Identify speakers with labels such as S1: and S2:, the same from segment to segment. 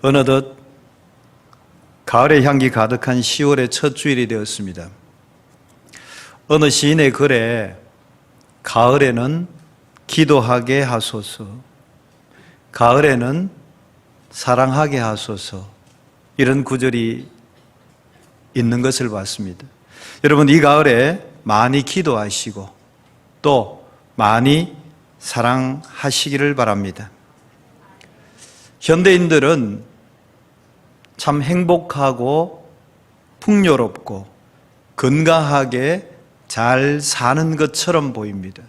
S1: 어느덧 가을의 향기 가득한 10월의 첫 주일이 되었습니다. 어느 시인의 글에 가을에는 기도하게 하소서, 가을에는 사랑하게 하소서, 이런 구절이 있는 것을 봤습니다. 여러분, 이 가을에 많이 기도하시고 또 많이 사랑하시기를 바랍니다. 현대인들은 참 행복하고 풍요롭고 건강하게 잘 사는 것처럼 보입니다.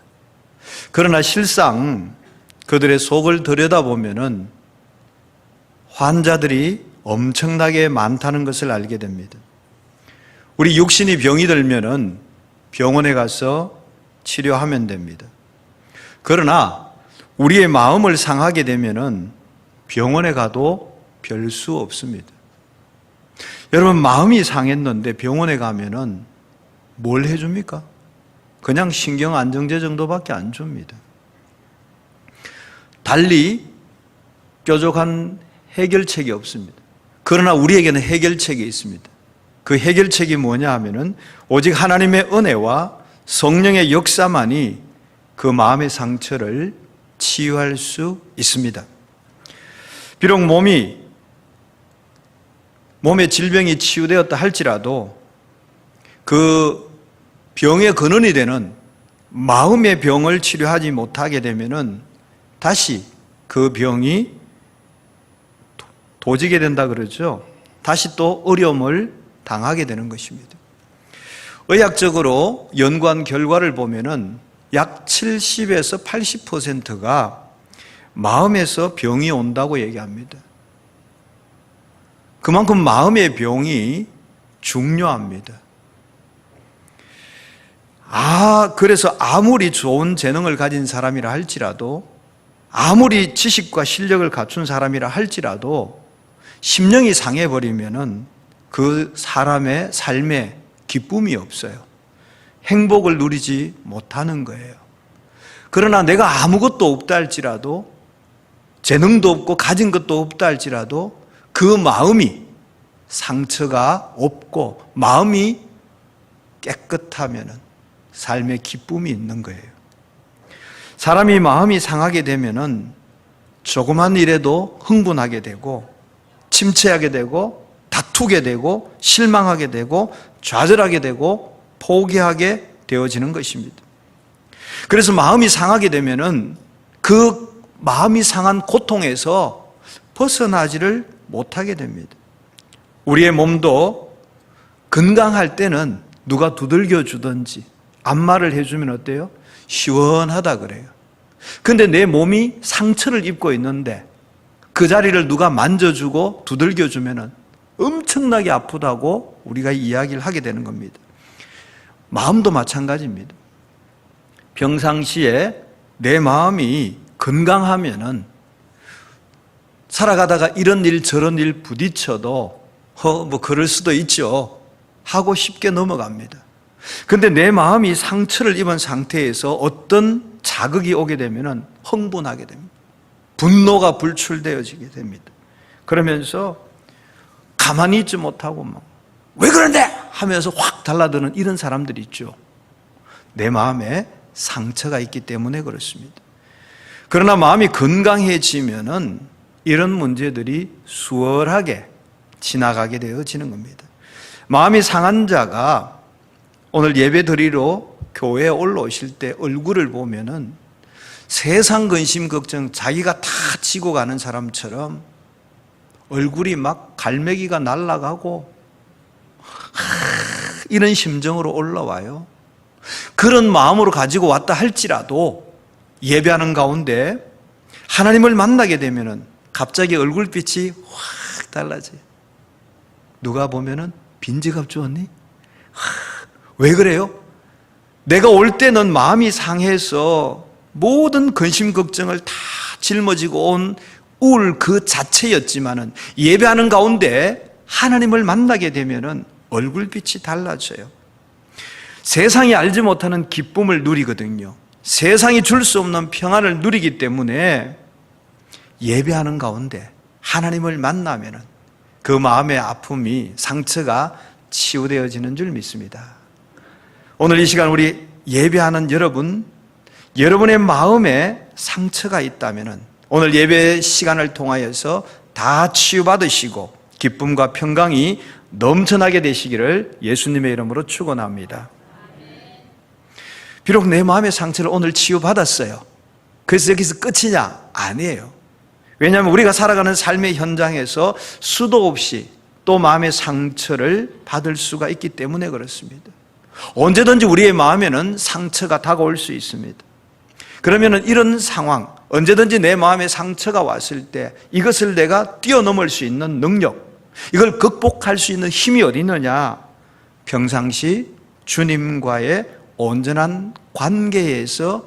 S1: 그러나 실상 그들의 속을 들여다보면은 환자들이 엄청나게 많다는 것을 알게 됩니다. 우리 육신이 병이 들면은 병원에 가서 치료하면 됩니다. 그러나 우리의 마음을 상하게 되면은 병원에 가도 별 수 없습니다. 여러분, 마음이 상했는데 병원에 가면은 뭘 해줍니까? 그냥 신경 안정제 정도밖에 안 줍니다. 달리 뾰족한 해결책이 없습니다. 그러나 우리에게는 해결책이 있습니다. 그 해결책이 뭐냐 하면은 오직 하나님의 은혜와 성령의 역사만이 그 마음의 상처를 치유할 수 있습니다. 비록 몸의 질병이 치유되었다 할지라도 그 병의 근원이 되는 마음의 병을 치료하지 못하게 되면은 다시 그 병이 도지게 된다 그러죠. 다시 또 어려움을 당하게 되는 것입니다. 의학적으로 연구한 결과를 보면은 약 70에서 80%가 마음에서 병이 온다고 얘기합니다. 그만큼 마음의 병이 중요합니다. 그래서 아무리 좋은 재능을 가진 사람이라 할지라도, 아무리 지식과 실력을 갖춘 사람이라 할지라도 심령이 상해버리면은 그 사람의 삶에 기쁨이 없어요. 행복을 누리지 못하는 거예요. 그러나 내가 아무것도 없다 할지라도, 재능도 없고 가진 것도 없다 할지라도 그 마음이 상처가 없고 마음이 깨끗하면은 삶에 기쁨이 있는 거예요. 사람이 마음이 상하게 되면은 조그만 일에도 흥분하게 되고 침체하게 되고 다투게 되고 실망하게 되고 좌절하게 되고 포기하게 되어지는 것입니다. 그래서 마음이 상하게 되면은 그 마음이 상한 고통에서 벗어나지를 못하게 됩니다. 우리의 몸도 건강할 때는 누가 두들겨 주든지 안마를 해주면 어때요? 시원하다 그래요. 근데 내 몸이 상처를 입고 있는데 그 자리를 누가 만져주고 두들겨 주면은 엄청나게 아프다고 우리가 이야기를 하게 되는 겁니다. 마음도 마찬가지입니다. 평상시에 내 마음이 건강하면은 살아가다가 이런 일 저런 일 부딪혀도 그럴 수도 있죠 하고 쉽게 넘어갑니다. 근데 내 마음이 상처를 입은 상태에서 어떤 자극이 오게 되면은 흥분하게 됩니다. 분노가 불출되어지게 됩니다. 그러면서 가만히 있지 못하고 왜 그런데 하면서 확 달라드는 이런 사람들이 있죠. 내 마음에 상처가 있기 때문에 그렇습니다. 그러나 마음이 건강해지면은 이런 문제들이 수월하게 지나가게 되어지는 겁니다. 마음이 상한 자가 오늘 예배 드리러 교회에 올라오실 때 얼굴을 보면은 세상 근심 걱정 자기가 다 지고 가는 사람처럼 얼굴이 막 갈매기가 날아가고 이런 심정으로 올라와요. 그런 마음으로 가지고 왔다 할지라도 예배하는 가운데 하나님을 만나게 되면은 갑자기 얼굴빛이 확 달라져요. 누가 보면은 빈지갑 주었니? 왜 그래요? 내가 올 때는 마음이 상해서 모든 근심 걱정을 다 짊어지고 온 우울 그 자체였지만은 예배하는 가운데 하나님을 만나게 되면은 얼굴빛이 달라져요. 세상이 알지 못하는 기쁨을 누리거든요. 세상이 줄 수 없는 평안을 누리기 때문에 예배하는 가운데 하나님을 만나면은 그 마음의 아픔이, 상처가 치유되어지는 줄 믿습니다. 오늘 이 시간 우리 예배하는 여러분, 여러분의 마음에 상처가 있다면은 오늘 예배 시간을 통하여서 다 치유받으시고 기쁨과 평강이 넘쳐나게 되시기를 예수님의 이름으로 축원합니다. 비록 내 마음의 상처를 오늘 치유받았어요. 그래서 여기서 끝이냐? 아니에요. 왜냐하면 우리가 살아가는 삶의 현장에서 수도 없이 또 마음의 상처를 받을 수가 있기 때문에 그렇습니다. 언제든지 우리의 마음에는 상처가 다가올 수 있습니다. 그러면 이런 상황, 언제든지 내 마음에 상처가 왔을 때 이것을 내가 뛰어넘을 수 있는 능력, 이걸 극복할 수 있는 힘이 어디 있느냐? 평상시 주님과의 온전한 관계에서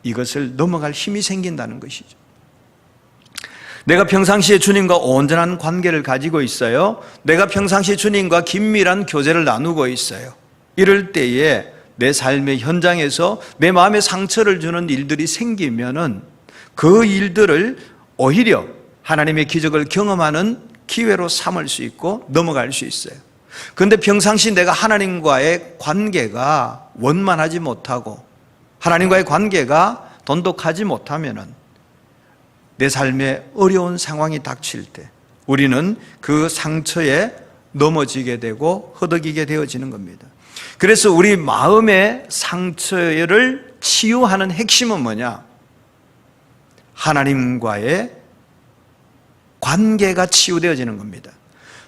S1: 이것을 넘어갈 힘이 생긴다는 것이죠. 내가 평상시에 주님과 온전한 관계를 가지고 있어요. 내가 평상시에 주님과 긴밀한 교제를 나누고 있어요. 이럴 때에 내 삶의 현장에서 내 마음에 상처를 주는 일들이 생기면은 그 일들을 오히려 하나님의 기적을 경험하는 기회로 삼을 수 있고 넘어갈 수 있어요. 그런데 평상시 내가 하나님과의 관계가 원만하지 못하고 하나님과의 관계가 돈독하지 못하면은 내 삶에 어려운 상황이 닥칠 때 우리는 그 상처에 넘어지게 되고 허덕이게 되어지는 겁니다. 그래서 우리 마음의 상처를 치유하는 핵심은 뭐냐? 하나님과의 관계가 치유되어지는 겁니다.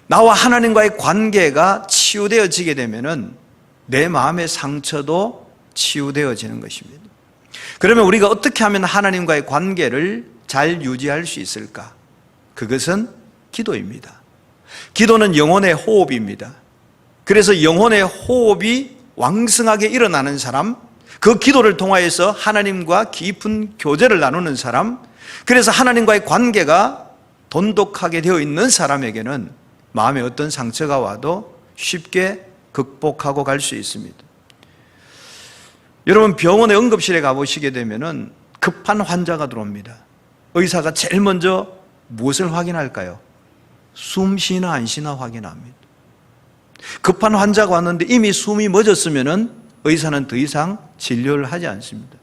S1: 나와 하나님과의 관계가 치유되어지게 되면은 내 마음의 상처도 치유되어지는 것입니다. 그러면 우리가 어떻게 하면 하나님과의 관계를 잘 유지할 수 있을까? 그것은 기도입니다. 기도는 영혼의 호흡입니다. 그래서 영혼의 호흡이 왕성하게 일어나는 사람, 그 기도를 통하여서 하나님과 깊은 교제를 나누는 사람, 그래서 하나님과의 관계가 돈독하게 되어 있는 사람에게는 마음에 어떤 상처가 와도 쉽게 극복하고 갈 수 있습니다. 여러분, 병원의 응급실에 가보시게 되면은 급한 환자가 들어옵니다. 의사가 제일 먼저 무엇을 확인할까요? 숨 쉬나 안 쉬나 확인합니다. 급한 환자가 왔는데 이미 숨이 멎었으면은 의사는 더 이상 진료를 하지 않습니다.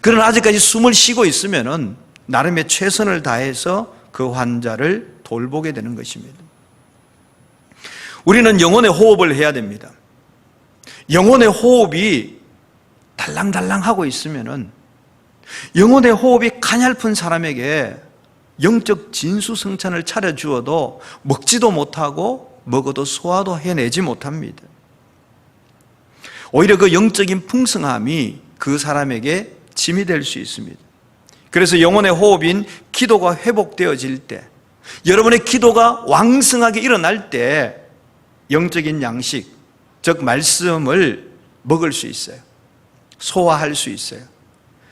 S1: 그러나 아직까지 숨을 쉬고 있으면은 나름의 최선을 다해서 그 환자를 돌보게 되는 것입니다. 우리는 영혼의 호흡을 해야 됩니다. 영혼의 호흡이 달랑달랑 하고 있으면은 영혼의 호흡이 가냘픈 사람에게 영적 진수성찬을 차려주어도 먹지도 못하고 먹어도 소화도 해내지 못합니다. 오히려 그 영적인 풍성함이 그 사람에게 짐이 될 수 있습니다. 그래서 영혼의 호흡인 기도가 회복되어질 때, 여러분의 기도가 왕성하게 일어날 때 영적인 양식, 즉 말씀을 먹을 수 있어요. 소화할 수 있어요.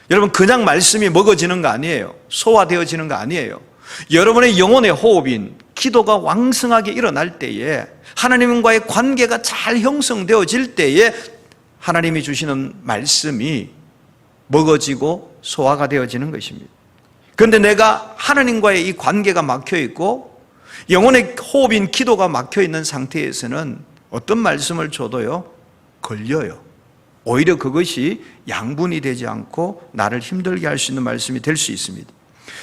S1: 여러분, 그냥 말씀이 먹어지는 거 아니에요. 소화되어지는 거 아니에요. 여러분의 영혼의 호흡인 기도가 왕성하게 일어날 때에, 하나님과의 관계가 잘 형성되어질 때에 하나님이 주시는 말씀이 먹어지고 소화가 되어지는 것입니다. 그런데 내가 하나님과의 이 관계가 막혀 있고 영혼의 호흡인 기도가 막혀 있는 상태에서는 어떤 말씀을 줘도요, 걸려요. 오히려 그것이 양분이 되지 않고 나를 힘들게 할 수 있는 말씀이 될 수 있습니다.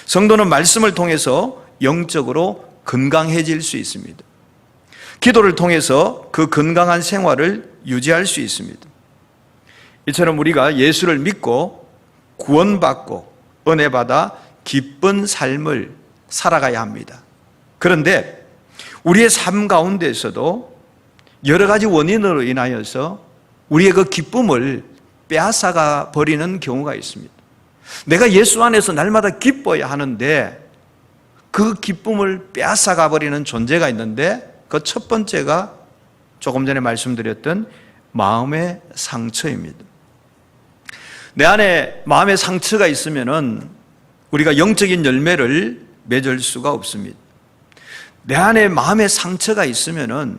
S1: 성도는 말씀을 통해서 영적으로 건강해질 수 있습니다. 기도를 통해서 그 건강한 생활을 유지할 수 있습니다. 이처럼 우리가 예수를 믿고 구원받고 은혜받아 기쁜 삶을 살아가야 합니다. 그런데 우리의 삶 가운데서도 여러 가지 원인으로 인하여서 우리의 그 기쁨을 빼앗아가 버리는 경우가 있습니다. 내가 예수 안에서 날마다 기뻐야 하는데 그 기쁨을 빼앗아가 버리는 존재가 있는데, 그 첫 번째가 조금 전에 말씀드렸던 마음의 상처입니다. 내 안에 마음의 상처가 있으면은 우리가 영적인 열매를 맺을 수가 없습니다. 내 안에 마음의 상처가 있으면은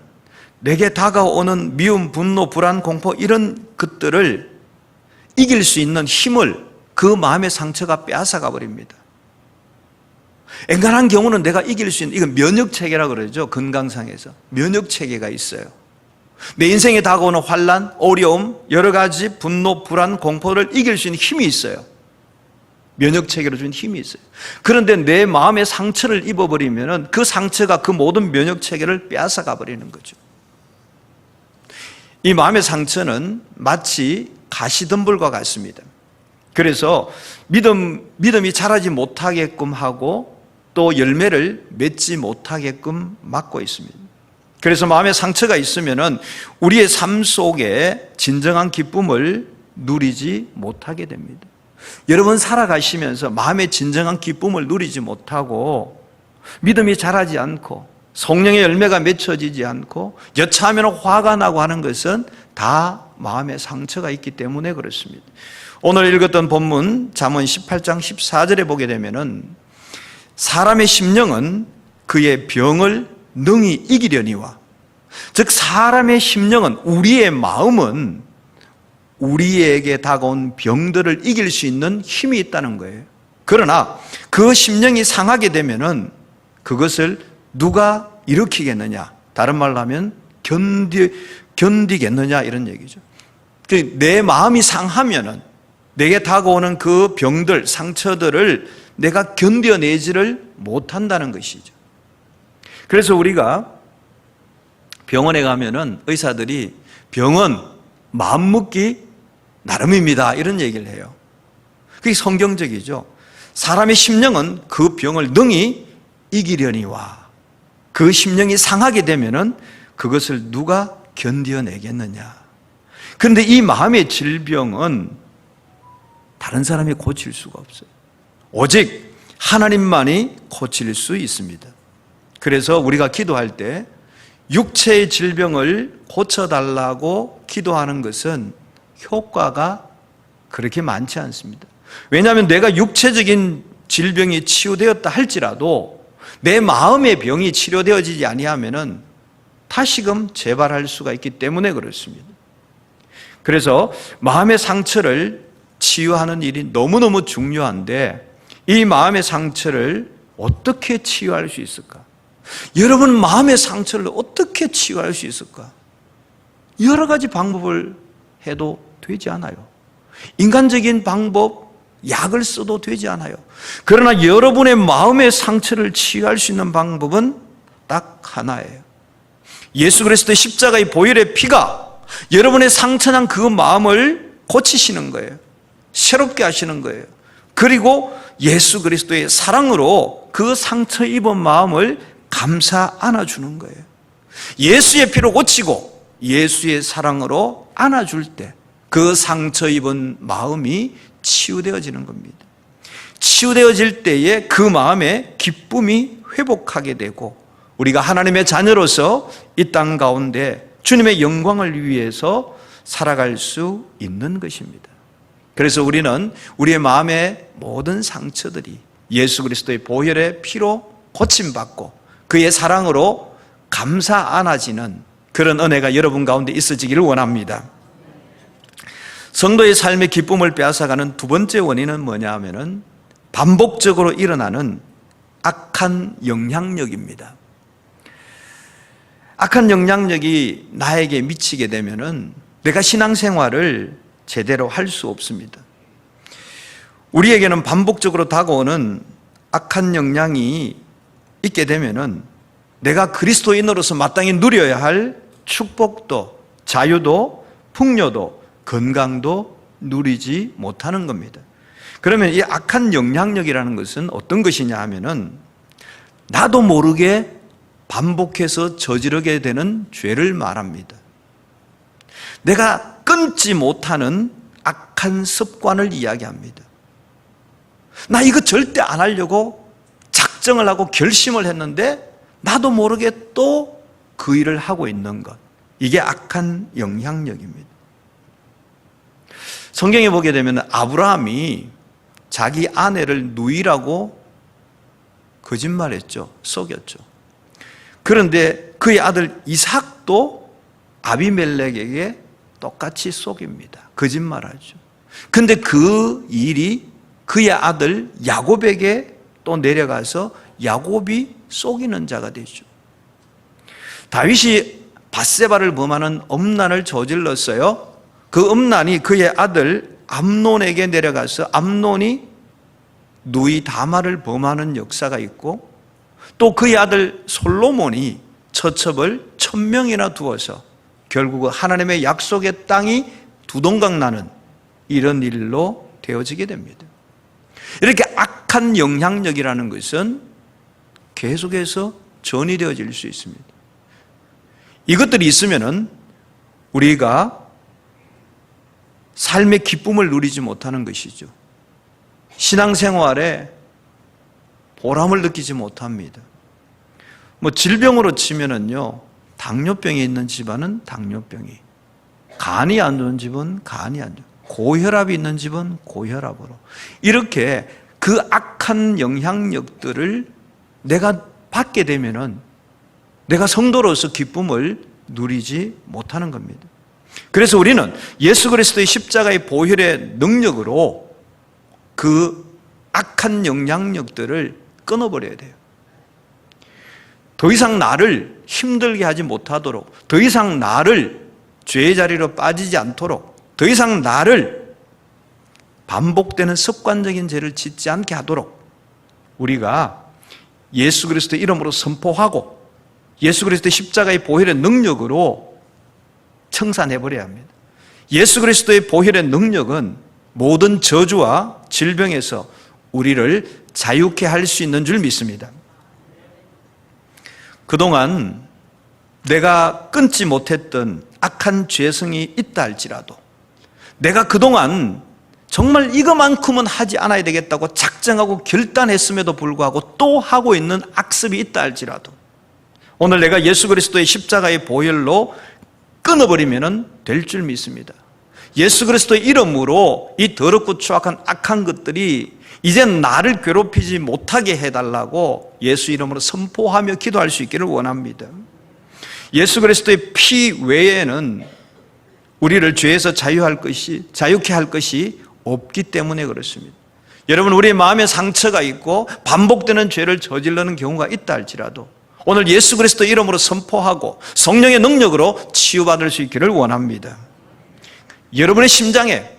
S1: 내게 다가오는 미움, 분노, 불안, 공포, 이런 것들을 이길 수 있는 힘을 그 마음의 상처가 빼앗아가 버립니다. 엔간한 경우는 내가 이길 수 있는, 이건 면역체계라고 그러죠. 건강상에서 면역체계가 있어요. 내 인생에 다가오는 환난, 어려움, 여러 가지 분노, 불안, 공포를 이길 수 있는 힘이 있어요. 면역체계로 준 힘이 있어요. 그런데 내 마음에 상처를 입어버리면 그 상처가 그 모든 면역체계를 빼앗아가 버리는 거죠. 이 마음의 상처는 마치 가시덤불과 같습니다. 그래서 믿음이 자라지 못하게끔 하고 또 열매를 맺지 못하게끔 막고 있습니다. 그래서 마음에 상처가 있으면 우리의 삶 속에 진정한 기쁨을 누리지 못하게 됩니다. 여러분 살아가시면서 마음의 진정한 기쁨을 누리지 못하고 믿음이 자라지 않고 성령의 열매가 맺혀지지 않고 여차하면 화가 나고 하는 것은 다 마음의 상처가 있기 때문에 그렇습니다. 오늘 읽었던 본문 잠언 18장 14절에 보게 되면은 사람의 심령은 그의 병을 능히 이기려니와, 즉 사람의 심령은, 우리의 마음은 우리에게 다가온 병들을 이길 수 있는 힘이 있다는 거예요. 그러나 그 심령이 상하게 되면은 그것을 누가 일으키겠느냐, 다른 말로 하면 견디겠느냐, 이런 얘기죠. 내 마음이 상하면은 내게 다가오는 그 병들, 상처들을 내가 견뎌내지를 못한다는 것이죠. 그래서 우리가 병원에 가면은 의사들이 병은 마음 먹기 나름입니다, 이런 얘기를 해요. 그게 성경적이죠. 사람의 심령은 그 병을 능히 이기려니와, 그 심령이 상하게 되면은 그것을 누가 견뎌내겠느냐. 그런데 이 마음의 질병은 다른 사람이 고칠 수가 없어요. 오직 하나님만이 고칠 수 있습니다. 그래서 우리가 기도할 때 육체의 질병을 고쳐달라고 기도하는 것은 효과가 그렇게 많지 않습니다. 왜냐하면 내가 육체적인 질병이 치유되었다 할지라도 내 마음의 병이 치료되어지지 아니하면은 다시금 재발할 수가 있기 때문에 그렇습니다. 그래서 마음의 상처를 치유하는 일이 너무너무 중요한데, 이 마음의 상처를 어떻게 치유할 수 있을까? 여러분 마음의 상처를 어떻게 치유할 수 있을까? 여러 가지 방법을 해도 되지 않아요. 인간적인 방법, 약을 써도 되지 않아요. 그러나 여러분의 마음의 상처를 치유할 수 있는 방법은 딱 하나예요. 예수 그리스도의 십자가의 보혈의 피가 여러분의 상처난 그 마음을 고치시는 거예요. 새롭게 하시는 거예요. 그리고 예수 그리스도의 사랑으로 그 상처 입은 마음을 감싸 안아주는 거예요. 예수의 피로 고치고 예수의 사랑으로 안아줄 때 그 상처 입은 마음이 치유되어지는 겁니다. 치유되어질 때에 그 마음에 기쁨이 회복하게 되고 우리가 하나님의 자녀로서 이 땅 가운데 주님의 영광을 위해서 살아갈 수 있는 것입니다. 그래서 우리는 우리의 마음의 모든 상처들이 예수 그리스도의 보혈의 피로 고침받고 그의 사랑으로 감싸 안아지는 그런 은혜가 여러분 가운데 있어지기를 원합니다. 성도의 삶의 기쁨을 빼앗아가는 두 번째 원인은 뭐냐 하면은 반복적으로 일어나는 악한 영향력입니다. 악한 영향력이 나에게 미치게 되면은 내가 신앙생활을 제대로 할 수 없습니다. 우리에게는 반복적으로 다가오는 악한 영향이 있게 되면은 내가 그리스도인으로서 마땅히 누려야 할 축복도, 자유도, 풍요도, 건강도 누리지 못하는 겁니다. 그러면 이 악한 영향력이라는 것은 어떤 것이냐 하면은 나도 모르게 반복해서 저지르게 되는 죄를 말합니다. 내가 끊지 못하는 악한 습관을 이야기합니다. 나 이거 절대 안 하려고 작정을 하고 결심을 했는데 나도 모르게 또 그 일을 하고 있는 것, 이게 악한 영향력입니다. 성경에 보게 되면 아브라함이 자기 아내를 누이라고 거짓말했죠. 속였죠. 그런데 그의 아들 이삭도 아비멜렉에게 똑같이 속입니다. 거짓말하죠. 근데 그 일이 그의 아들 야곱에게 또 내려가서 야곱이 속이는 자가 되죠. 다윗이 밧세바를 범하는 음란을 저질렀어요. 그 음란이 그의 아들 암논에게 내려가서 암논이 누이 다말을 범하는 역사가 있고, 또 그의 아들 솔로몬이 처첩을 1000명이나 두어서 결국 하나님의 약속의 땅이 두동강 나는 이런 일로 되어지게 됩니다. 이렇게 악한 영향력이라는 것은 계속해서 전이되어질 수 있습니다. 이것들이 있으면은 우리가 삶의 기쁨을 누리지 못하는 것이죠. 신앙생활에 보람을 느끼지 못합니다. 질병으로 치면은요, 당뇨병이 있는 집안은 당뇨병이, 간이 안 좋은 집은 간이 안 좋은, 고혈압이 있는 집은 고혈압으로, 이렇게 그 악한 영향력들을 내가 받게 되면은 내가 성도로서 기쁨을 누리지 못하는 겁니다. 그래서 우리는 예수 그리스도의 십자가의 보혈의 능력으로 그 악한 영향력들을 끊어버려야 돼요. 더 이상 나를 힘들게 하지 못하도록, 더 이상 나를 죄의 자리로 빠지지 않도록, 더 이상 나를 반복되는 습관적인 죄를 짓지 않게 하도록 우리가 예수 그리스도의 이름으로 선포하고 예수 그리스도의 십자가의 보혈의 능력으로 청산해버려야 합니다. 예수 그리스도의 보혈의 능력은 모든 저주와 질병에서 우리를 자유케 할 수 있는 줄 믿습니다. 그동안 내가 끊지 못했던 악한 죄성이 있다 할지라도, 내가 그동안 정말 이것만큼은 하지 않아야 되겠다고 작정하고 결단했음에도 불구하고 또 하고 있는 악습이 있다 할지라도, 오늘 내가 예수 그리스도의 십자가의 보혈로 끊어버리면 될 줄 믿습니다. 예수 그리스도의 이름으로 이 더럽고 추악한 악한 것들이 이제 나를 괴롭히지 못하게 해달라고 예수 이름으로 선포하며 기도할 수 있기를 원합니다. 예수 그리스도의 피 외에는 우리를 죄에서 자유케 할 것이 없기 때문에 그렇습니다. 여러분, 우리의 마음에 상처가 있고 반복되는 죄를 저지르는 경우가 있다 할지라도 오늘 예수 그리스도 이름으로 선포하고 성령의 능력으로 치유받을 수 있기를 원합니다. 여러분의 심장에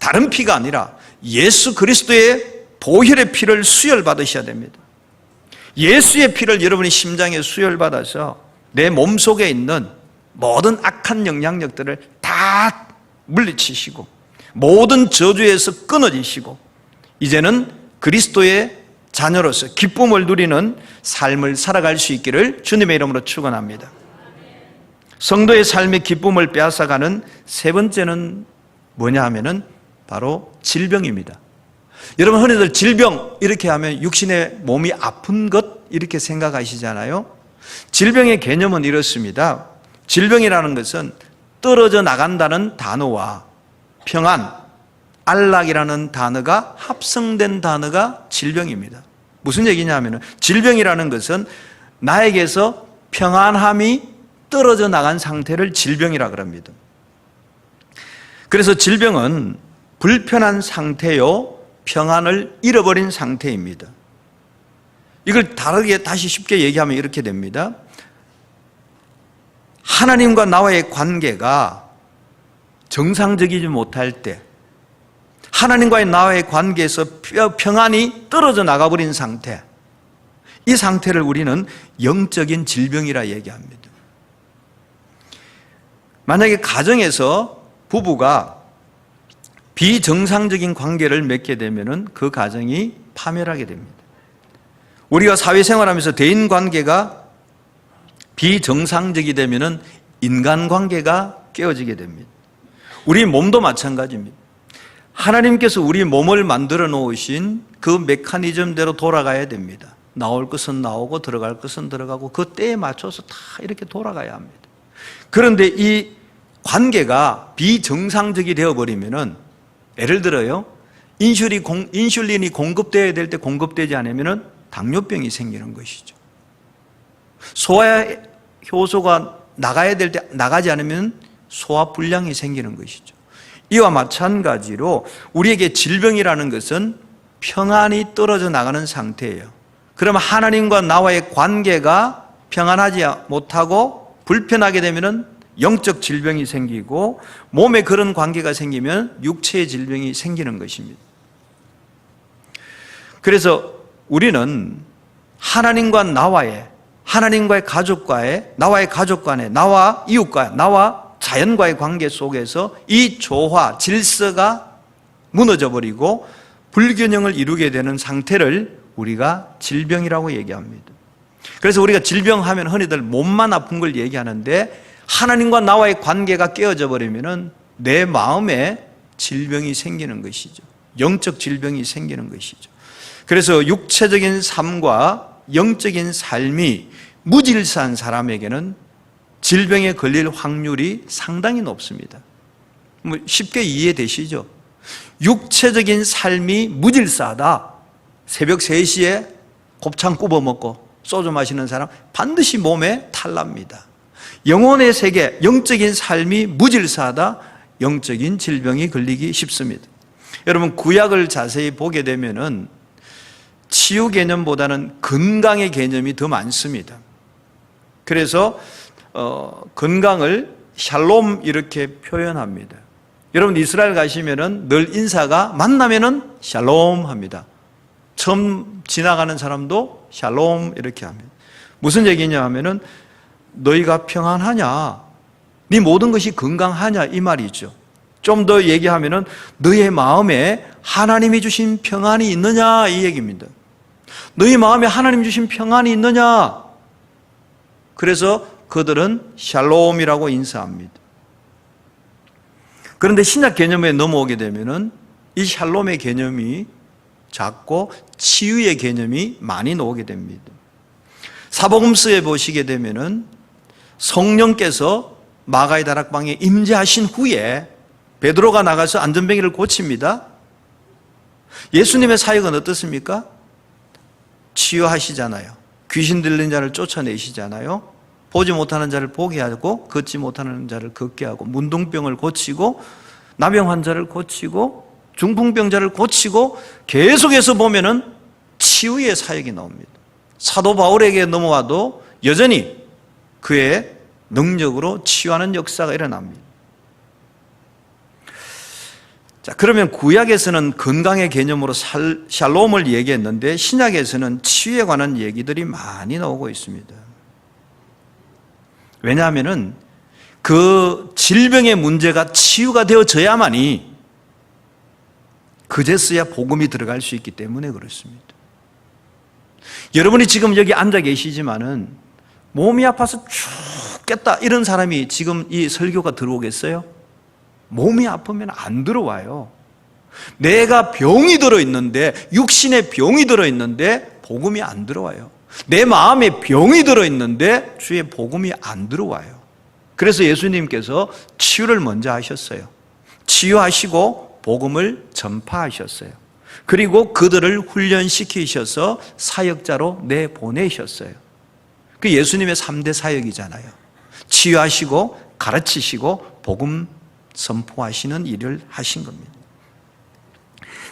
S1: 다른 피가 아니라 예수 그리스도의 보혈의 피를 수혈받으셔야 됩니다. 예수의 피를 여러분의 심장에 수혈받아서 내 몸속에 있는 모든 악한 영향력들을 다 물리치시고 모든 저주에서 끊어지시고 이제는 그리스도의 자녀로서 기쁨을 누리는 삶을 살아갈 수 있기를 주님의 이름으로 축원합니다. 성도의 삶의 기쁨을 빼앗아가는 세 번째는 뭐냐 하면은 바로 질병입니다. 여러분, 흔히들 질병 이렇게 하면 육신의 몸이 아픈 것 이렇게 생각하시잖아요. 질병의 개념은 이렇습니다. 질병이라는 것은 떨어져 나간다는 단어와 평안, 안락이라는 단어가 합성된 단어가 질병입니다. 무슨 얘기냐 하면 질병이라는 것은 나에게서 평안함이 떨어져 나간 상태를 질병이라 그럽니다. 그래서 질병은 불편한 상태요, 평안을 잃어버린 상태입니다. 이걸 다르게 다시 쉽게 얘기하면 이렇게 됩니다. 하나님과 나와의 관계가 정상적이지 못할 때, 하나님과의 나와의 관계에서 평안이 떨어져 나가버린 상태, 이 상태를 우리는 영적인 질병이라 얘기합니다. 만약에 가정에서 부부가 비정상적인 관계를 맺게 되면 그 가정이 파멸하게 됩니다. 우리가 사회생활하면서 대인관계가 비정상적이 되면 인간관계가 깨어지게 됩니다. 우리 몸도 마찬가지입니다. 하나님께서 우리 몸을 만들어 놓으신 그 메커니즘대로 돌아가야 됩니다. 나올 것은 나오고 들어갈 것은 들어가고 그 때에 맞춰서 다 이렇게 돌아가야 합니다. 그런데 이 관계가 비정상적이 되어버리면, 예를 들어요, 인슐린이 공급되어야 될 때 공급되지 않으면 당뇨병이 생기는 것이죠. 소화 효소가 나가야 될 때 나가지 않으면 소화불량이 생기는 것이죠. 이와 마찬가지로 우리에게 질병이라는 것은 평안이 떨어져 나가는 상태예요. 그러면 하나님과 나와의 관계가 평안하지 못하고 불편하게 되면 영적 질병이 생기고, 몸에 그런 관계가 생기면 육체의 질병이 생기는 것입니다. 그래서 우리는 하나님과 나와의, 하나님과의 가족과의, 나와의 가족 간의, 나와 이웃과, 나와 자연과의 관계 속에서 이 조화, 질서가 무너져 버리고 불균형을 이루게 되는 상태를 우리가 질병이라고 얘기합니다. 그래서 우리가 질병하면 흔히들 몸만 아픈 걸 얘기하는데, 하나님과 나와의 관계가 깨어져 버리면 내 마음에 질병이 생기는 것이죠. 영적 질병이 생기는 것이죠. 그래서 육체적인 삶과 영적인 삶이 무질서한 사람에게는 질병에 걸릴 확률이 상당히 높습니다. 쉽게 이해되시죠? 육체적인 삶이 무질서하다. 새벽 3시에 곱창 구워 먹고 소주 마시는 사람 반드시 몸에 탈납니다. 영혼의 세계, 영적인 삶이 무질서하다. 영적인 질병이 걸리기 쉽습니다. 여러분, 구약을 자세히 보게 되면은 치유 개념보다는 건강의 개념이 더 많습니다. 그래서 건강을 샬롬 이렇게 표현합니다. 여러분, 이스라엘 가시면은 늘 인사가 만나면은 샬롬 합니다. 처음 지나가는 사람도 샬롬 이렇게 합니다. 무슨 얘기냐 하면은 너희가 평안하냐, 네 모든 것이 건강하냐 이 말이죠. 좀 더 얘기하면은 너희의 마음에 하나님이 주신 평안이 있느냐 이 얘기입니다. 너희 마음에 하나님 주신 평안이 있느냐. 그래서 그들은 샬롬이라고 인사합니다. 그런데 신약 개념에 넘어오게 되면은 이 샬롬의 개념이 작고 치유의 개념이 많이 나오게 됩니다. 사복음서에 보시게 되면은 성령께서 마가의 다락방에 임재하신 후에 베드로가 나가서 안전뱅이를 고칩니다. 예수님의 사역은 어떻습니까? 치유하시잖아요. 귀신 들린 자를 쫓아내시잖아요. 보지 못하는 자를 보게 하고 걷지 못하는 자를 걷게 하고, 문둥병을 고치고 나병 환자를 고치고 중풍병자를 고치고, 계속해서 보면은 치유의 사역이 나옵니다. 사도 바울에게 넘어와도 여전히 그의 능력으로 치유하는 역사가 일어납니다. 자, 그러면 구약에서는 건강의 개념으로 샬롬을 얘기했는데 신약에서는 치유에 관한 얘기들이 많이 나오고 있습니다. 왜냐하면은 그 질병의 문제가 치유가 되어져야만이 그제서야 복음이 들어갈 수 있기 때문에 그렇습니다. 여러분이 지금 여기 앉아 계시지만은 몸이 아파서 죽겠다 이런 사람이 지금 이 설교가 들어오겠어요? 몸이 아프면 안 들어와요. 내가 병이 들어있는데, 육신에 병이 들어있는데 복음이 안 들어와요. 내 마음에 병이 들어있는데 주의 복음이 안 들어와요. 그래서 예수님께서 치유를 먼저 하셨어요. 치유하시고 복음을 전파하셨어요. 그리고 그들을 훈련시키셔서 사역자로 내보내셨어요. 그 예수님의 3대 사역이잖아요. 치유하시고 가르치시고 복음 선포하시는 일을 하신 겁니다.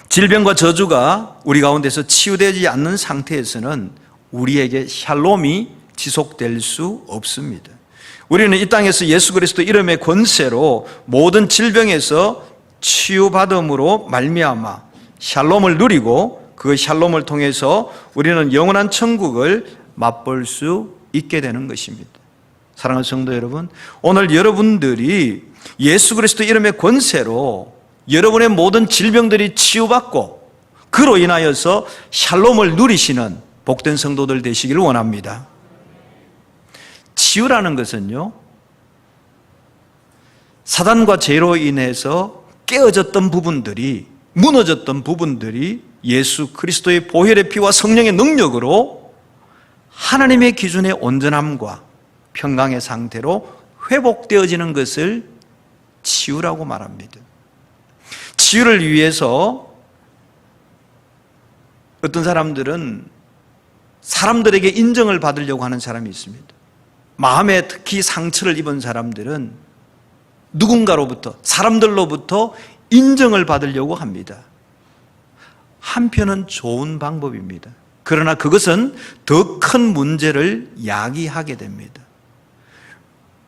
S1: 질병과 저주가 우리 가운데서 치유되지 않는 상태에서는 우리에게 샬롬이 지속될 수 없습니다. 우리는 이 땅에서 예수 그리스도 이름의 권세로 모든 질병에서 치유받음으로 말미암아 샬롬을 누리고, 그 샬롬을 통해서 우리는 영원한 천국을 맛볼 수 있게 되는 것입니다. 사랑하는 성도 여러분, 오늘 여러분들이 예수 그리스도 이름의 권세로 여러분의 모든 질병들이 치유받고 그로 인하여서 샬롬을 누리시는 복된 성도들 되시기를 원합니다. 치유라는 것은요, 사단과 죄로 인해서 깨어졌던 부분들이, 무너졌던 부분들이 예수 그리스도의 보혈의 피와 성령의 능력으로 하나님의 기준의 온전함과 평강의 상태로 회복되어지는 것을 치유라고 말합니다. 치유를 위해서 어떤 사람들은 사람들에게 인정을 받으려고 하는 사람이 있습니다. 마음에 특히 상처를 입은 사람들은 누군가로부터, 사람들로부터 인정을 받으려고 합니다. 한편은 좋은 방법입니다. 그러나 그것은 더 큰 문제를 야기하게 됩니다.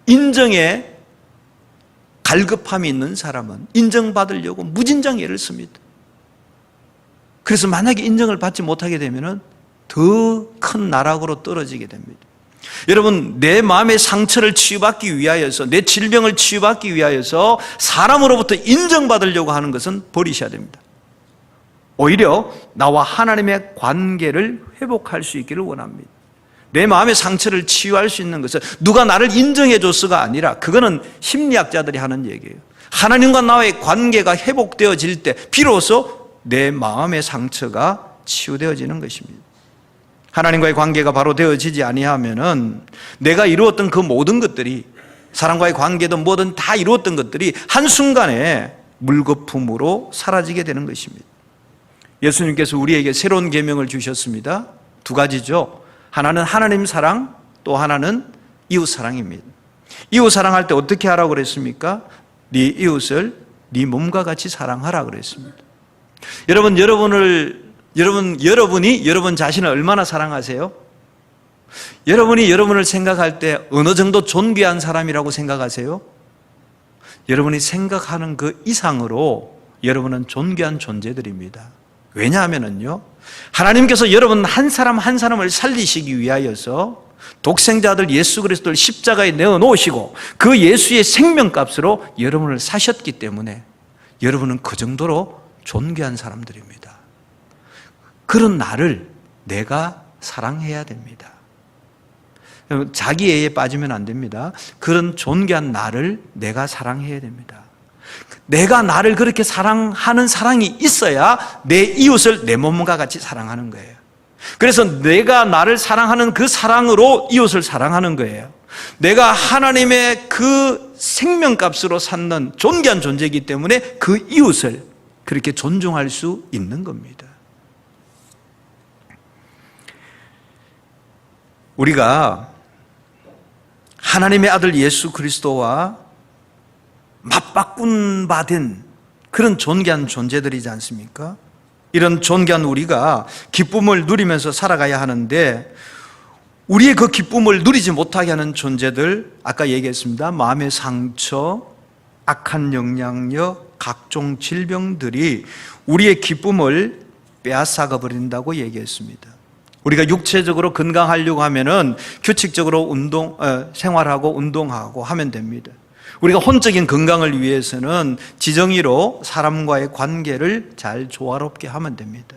S1: 인정에 갈급함이 있는 사람은 인정받으려고 무진장 애를 씁니다. 그래서 만약에 인정을 받지 못하게 되면 더 큰 나락으로 떨어지게 됩니다. 여러분, 내 마음의 상처를 치유받기 위하여서, 내 질병을 치유받기 위하여서 사람으로부터 인정받으려고 하는 것은 버리셔야 됩니다. 오히려 나와 하나님의 관계를 회복할 수 있기를 원합니다. 내 마음의 상처를 치유할 수 있는 것은 누가 나를 인정해 줬어가 아니라, 그거는 심리학자들이 하는 얘기예요. 하나님과 나의 관계가 회복되어질 때 비로소 내 마음의 상처가 치유되어지는 것입니다. 하나님과의 관계가 바로 되어지지 아니하면은 내가 이루었던 그 모든 것들이, 사람과의 관계든 뭐든 다 이루었던 것들이 한순간에 물거품으로 사라지게 되는 것입니다. 예수님께서 우리에게 새로운 계명을 주셨습니다. 두 가지죠. 하나는 하나님 사랑, 또 하나는 이웃 사랑입니다. 이웃 사랑할 때 어떻게 하라고 그랬습니까? 네 이웃을 네 몸과 같이 사랑하라 그랬습니다. 여러분이 여러분 자신을 얼마나 사랑하세요? 여러분이 여러분을 생각할 때 어느 정도 존귀한 사람이라고 생각하세요? 여러분이 생각하는 그 이상으로 여러분은 존귀한 존재들입니다. 왜냐하면요, 하나님께서 여러분 한 사람 한 사람을 살리시기 위하여서 독생자들 예수 그리스도를 십자가에 내어놓으시고 그 예수의 생명값으로 여러분을 사셨기 때문에 여러분은 그 정도로 존귀한 사람들입니다. 그런 나를 내가 사랑해야 됩니다. 자기애에 빠지면 안 됩니다. 그런 존귀한 나를 내가 사랑해야 됩니다. 내가 나를 그렇게 사랑하는 사랑이 있어야 내 이웃을 내 몸과 같이 사랑하는 거예요. 그래서 내가 나를 사랑하는 그 사랑으로 이웃을 사랑하는 거예요. 내가 하나님의 그 생명값으로 삼는 존귀한 존재이기 때문에 그 이웃을 그렇게 존중할 수 있는 겁니다. 우리가 하나님의 아들 예수 그리스도와 맞바꾼 바 된 그런 존귀한 존재들이지 않습니까? 이런 존귀한 우리가 기쁨을 누리면서 살아가야 하는데, 우리의 그 기쁨을 누리지 못하게 하는 존재들, 아까 얘기했습니다. 마음의 상처, 악한 영향력, 각종 질병들이 우리의 기쁨을 빼앗아가 버린다고 얘기했습니다. 우리가 육체적으로 건강하려고 하면은 규칙적으로 생활하고 운동하고 하면 됩니다. 우리가 혼적인 건강을 위해서는 지정의로 사람과의 관계를 잘 조화롭게 하면 됩니다.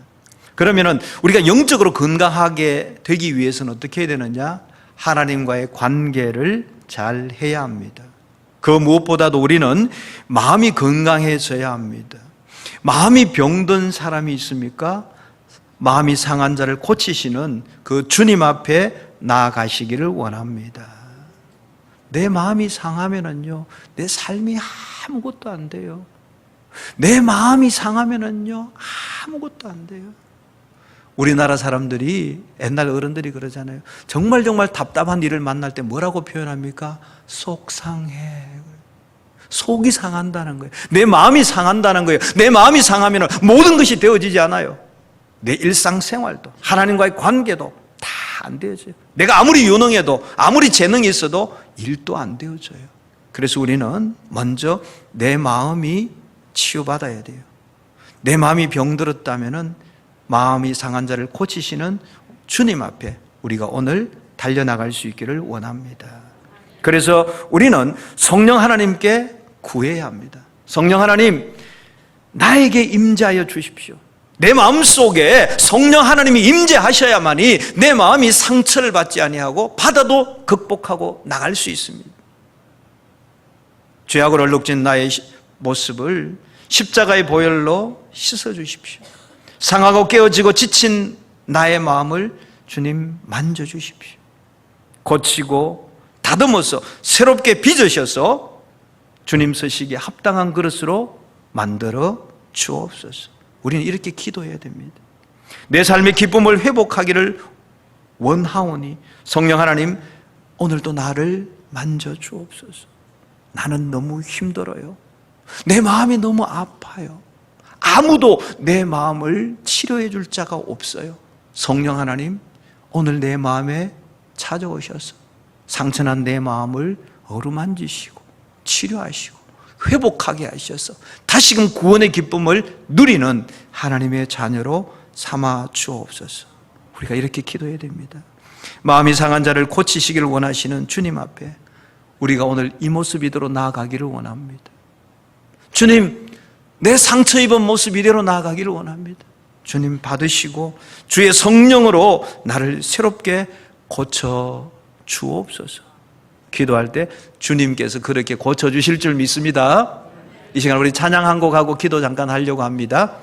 S1: 그러면은 우리가 영적으로 건강하게 되기 위해서는 어떻게 해야 되느냐? 하나님과의 관계를 잘 해야 합니다. 그 무엇보다도 우리는 마음이 건강해져야 합니다. 마음이 병든 사람이 있습니까? 마음이 상한 자를 고치시는 그 주님 앞에 나아가시기를 원합니다. 내 마음이 상하면은요, 내 삶이 아무것도 안 돼요. 내 마음이 상하면은요, 아무것도 안 돼요. 우리나라 사람들이, 옛날 어른들이 그러잖아요. 정말 답답한 일을 만날 때 뭐라고 표현합니까? 속상해. 속이 상한다는 거예요. 내 마음이 상한다는 거예요. 내 마음이 상하면 모든 것이 되어지지 않아요. 내 일상생활도, 하나님과의 관계도 다 안 되어져요. 내가 아무리 유능해도, 아무리 재능이 있어도 일도 안 되어져요. 그래서 우리는 먼저 내 마음이 치유받아야 돼요. 내 마음이 병들었다면은 마음이 상한 자를 고치시는 주님 앞에 우리가 오늘 달려나갈 수 있기를 원합니다. 그래서 우리는 성령 하나님께 구해야 합니다. 성령 하나님, 나에게 임재하여 주십시오. 내 마음속에 성령 하나님이 임재하셔야만이 내 마음이 상처를 받지 아니하고 받아도 극복하고 나갈 수 있습니다. 죄악으로 얼룩진 나의 모습을 십자가의 보혈로 씻어주십시오. 상하고 깨어지고 지친 나의 마음을 주님 만져주십시오. 고치고 다듬어서 새롭게 빚으셔서 주님 서시기에 합당한 그릇으로 만들어 주옵소서. 우리는 이렇게 기도해야 됩니다. 내 삶의 기쁨을 회복하기를 원하오니 성령 하나님, 오늘도 나를 만져주옵소서. 나는 너무 힘들어요. 내 마음이 너무 아파요. 아무도 내 마음을 치료해 줄 자가 없어요. 성령 하나님, 오늘 내 마음에 찾아오셔서 상처난 내 마음을 어루만지시고 치료하시고 회복하게 하셔서 다시금 구원의 기쁨을 누리는 하나님의 자녀로 삼아 주옵소서. 우리가 이렇게 기도해야 됩니다. 마음이 상한 자를 고치시기를 원하시는 주님 앞에 우리가 오늘 이 모습 이대로 나아가기를 원합니다. 주님, 내 상처 입은 모습 이대로 나아가기를 원합니다. 주님 받으시고 주의 성령으로 나를 새롭게 고쳐 주옵소서. 기도할 때 주님께서 그렇게 고쳐주실 줄 믿습니다. 이 시간 우리 찬양 한 곡하고 기도 잠깐 하려고 합니다.